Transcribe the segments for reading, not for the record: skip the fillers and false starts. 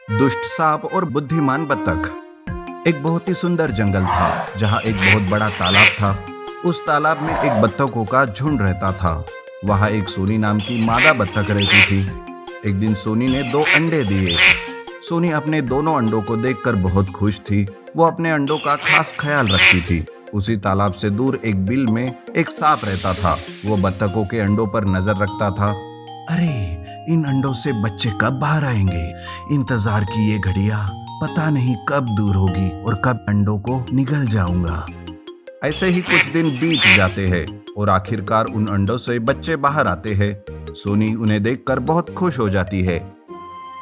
दुष्ट सांप और बुद्धिमान बत्तख। एक बहुत ही सुंदर जंगल था जहाँ एक बहुत बड़ा तालाब था। उस तालाब में एक बत्तखों का झुंड रहता था। वहाँ एक सोनी नाम की मादा बत्तख रहती थी। एक दिन सोनी ने 2 अंडे दिए। सोनी अपने दोनों अंडों को देखकर बहुत खुश थी। वो अपने अंडों का खास ख्याल रखती थी। उसी तालाब से दूर एक बिल में एक सांप रहता था। वो बत्तखों के अंडों पर नजर रखता था। अरे, इन अंडों से बच्चे कब बाहर आएंगे? इंतजार की ये घड़ियां पता नहीं कब दूर होगी और कब अंडों को निगल जाऊंगा। ऐसे ही कुछ दिन बीत जाते हैं और आखिरकार उन अंडों से बच्चे बाहर आते हैं। सोनी उन्हें देखकर बहुत खुश हो जाती है।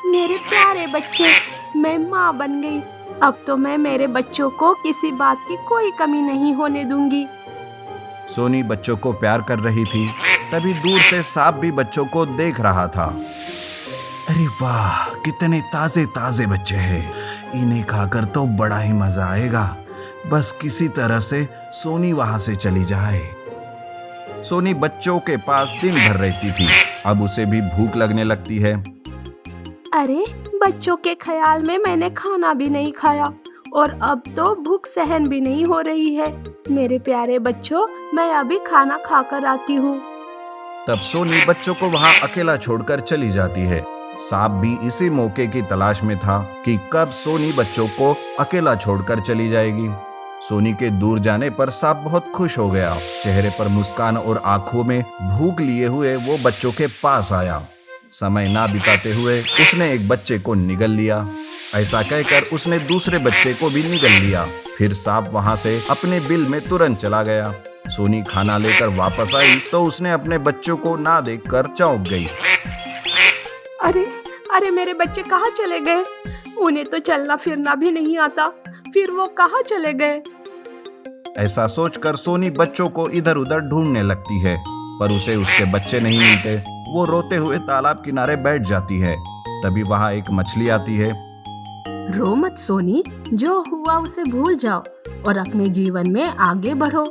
मेरे प्यारे बच्चे, मैं माँ बन गई। अब तो मैं मेरे बच्चों को किसी बात की कोई कमी नहीं होने दूंगी। सोनी बच्चों को प्यार कर रही थी। तभी दूर से सांप भी बच्चों को देख रहा था। अरे वाह, कितने ताजे ताजे बच्चे हैं। इन्हें खाकर तो बड़ा ही मजा आएगा। बस किसी तरह से सोनी वहां से चली जाए। सोनी बच्चों के पास दिन भर रहती थी। अब उसे भी भूख लगने लगती है। अरे, बच्चों के ख्याल में मैंने खाना भी नहीं खाया और अब तो भूख सहन भी नहीं हो रही है। मेरे प्यारे बच्चों, मैं अभी खाना खाकर आती हूँ। तब सोनी बच्चों को वहां अकेला छोड़कर चली जाती है। सांप भी इसी मौके की तलाश में था कि कब सोनी बच्चों को अकेला छोड़कर चली जाएगी। सोनी के दूर जाने पर सांप बहुत खुश हो गया। चेहरे पर मुस्कान और आंखों में भूख लिए हुए वो बच्चों के पास आया। समय ना बिताते हुए उसने एक बच्चे को निगल लिया। ऐसा कहकर उसने दूसरे बच्चे को भी निगल लिया। फिर सांप वहां से अपने बिल में तुरंत चला गया। सोनी खाना लेकर वापस आई तो उसने अपने बच्चों को ना देखकर चौंक गई। अरे अरे, मेरे बच्चे कहाँ चले गए? उन्हें तो चलना फिरना भी नहीं आता, फिर वो कहाँ चले गए? ऐसा सोचकर सोनी बच्चों को इधर उधर ढूंढने लगती है, पर उसे उसके बच्चे नहीं मिलते। वो रोते हुए तालाब किनारे बैठ जाती है। तभी वहां एक मछली आती है। रो मत सोनी, जो हुआ उसे भूल जाओ और अपने जीवन में आगे बढ़ो।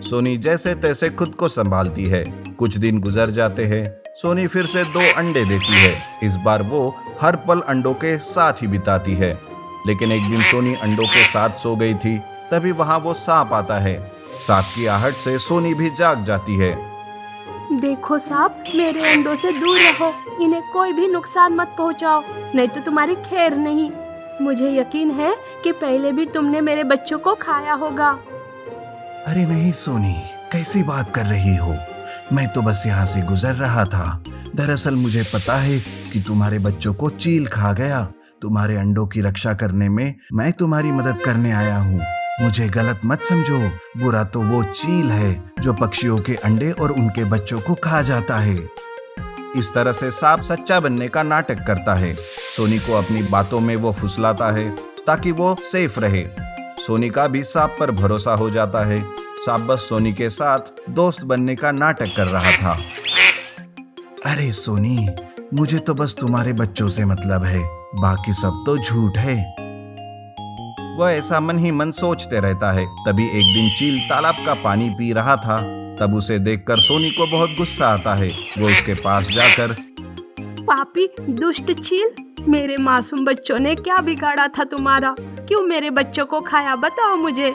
सोनी जैसे तैसे खुद को संभालती है। कुछ दिन गुजर जाते हैं। सोनी फिर से 2 अंडे देती है। इस बार वो हर पल अंडों के साथ ही बिताती है। लेकिन एक दिन सोनी अंडों के साथ सो गई थी। तभी वहां वो सांप आता है। सांप की आहट से सोनी भी जाग जाती है। देखो सांप, मेरे अंडों से दूर रहो। इन्हें कोई भी नुकसान मत पहुंचाओ, नहीं तो तुम्हारी खैर नहीं। मुझे यकीन है कि पहले भी तुमने मेरे बच्चों को खाया होगा। अरे नहीं सोनी, कैसी बात कर रही हो? मैं तो बस यहाँ से गुजर रहा था। दरअसल मुझे पता है कि तुम्हारे बच्चों को चील खा गया। तुम्हारे अंडों की रक्षा करने में मैं तुम्हारी मदद करने आया हूँ। मुझे गलत मत समझो। बुरा तो वो चील है जो पक्षियों के अंडे और उनके बच्चों को खा जाता है। इस तरह से सांप सच्चा बनने का नाटक करता है। सोनी को अपनी बातों में वो फुसलाता है ताकि वो सेफ रहे। सोनी का भी सांप पर भरोसा हो जाता है। सांप बस सोनी के साथ दोस्त बनने का नाटक कर रहा था। अरे सोनी, मुझे तो बस तुम्हारे बच्चों से मतलब है, बाकी सब तो झूठ है। वह ऐसा मन ही मन सोचते रहता है। तभी एक दिन चील तालाब का पानी पी रहा था। तब उसे देखकर सोनी को बहुत गुस्सा आता है। वो उसके पास जाकर, पापी दुष्ट चील, मेरे मासूम बच्चों ने क्या बिगाड़ा था तुम्हारा? क्यों मेरे बच्चों को खाया, बताओ मुझे।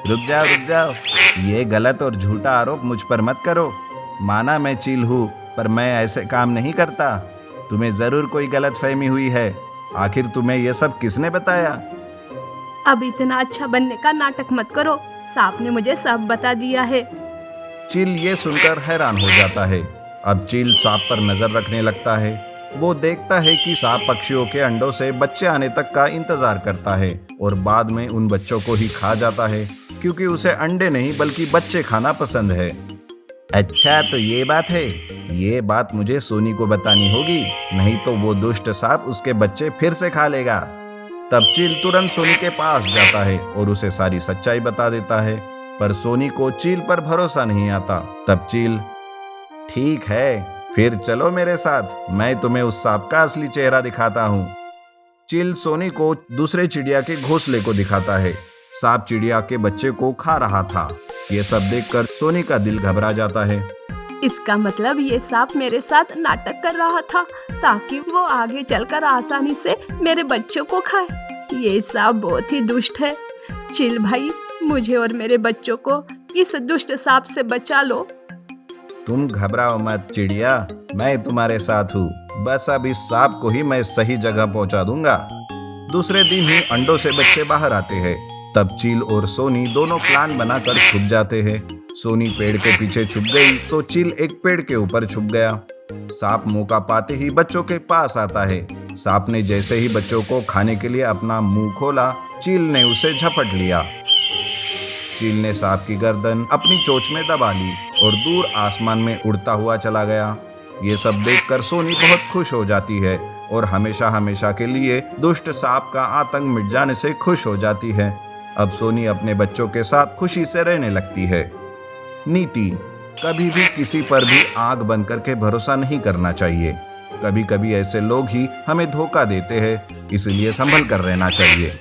रुक जाओ, ये गलत और झूठा आरोप मुझ पर मत करो। माना मैं चील हूँ, पर मैं ऐसे काम नहीं करता। तुम्हें जरूर कोई गलतफहमी हुई है। आखिर तुम्हें यह सब किसने बताया? अब इतना अच्छा बनने का नाटक मत करो, सांप ने मुझे सब बता दिया है। चील ये सुनकर हैरान हो जाता है। अब चील सांप पर नजर रखने लगता है। वो देखता है कि सांप पक्षियों के अंडों से बच्चे आने तक का इंतजार करता है और बाद में उन बच्चों को ही खा जाता है, क्योंकि उसे अंडे नहीं बल्कि बच्चे खाना पसंद है। अच्छा, तो ये बात है। ये बात मुझे सोनी को बतानी होगी, नहीं तो वो दुष्ट सांप उसके बच्चे फिर से खा लेगा। तब चील तुरंत सोनी के पास जाता है और उसे सारी सच्चाई बता देता है। पर सोनी को चील पर भरोसा नहीं आता। तब चील, ठीक है, फिर चलो मेरे साथ, मैं तुम्हें उस सांप का असली चेहरा दिखाता हूँ। चील सोनी को दूसरे चिड़िया के घोंसले को दिखाता है। सांप चिड़िया के बच्चे को खा रहा था। ये सब देखकर सोनी का दिल घबरा जाता है। इसका मतलब ये सांप मेरे साथ नाटक कर रहा था ताकि वो आगे चलकर आसानी से मेरे बच्चों को खाए। ये सांप बहुत ही दुष्ट है। चिल भाई, मुझे और मेरे बच्चों को इस दुष्ट सांप से बचा लो। तुम घबराओ मत चिड़िया, मैं तुम्हारे साथ हूँ। बस अब इस सांप को ही मैं सही जगह पहुँचा दूंगा। दूसरे दिन ही अंडों से बच्चे बाहर आते हैं। तब चील और सोनी दोनों प्लान बनाकर छुप जाते हैं। सोनी पेड़ के पीछे छुप गई तो चील एक पेड़ के ऊपर छुप गया। सांप मौका पाते ही बच्चों के पास आता है। सांप ने जैसे ही बच्चों को खाने के लिए अपना मुंह खोला, चील ने उसे झपट लिया। चील ने सांप की गर्दन अपनी चोंच में दबा ली और दूर आसमान में उड़ता हुआ चला गया। ये सब देखकर सोनी बहुत खुश हो जाती है और हमेशा हमेशा के लिए दुष्ट सांप का आतंक मिट जाने से खुश हो जाती है। अब सोनी अपने बच्चों के साथ खुशी से रहने लगती है। नीति: कभी भी किसी पर भी आंख बंद करके भरोसा नहीं करना चाहिए। कभी कभी ऐसे लोग ही हमें धोखा देते हैं, इसलिए संभल कर रहना चाहिए।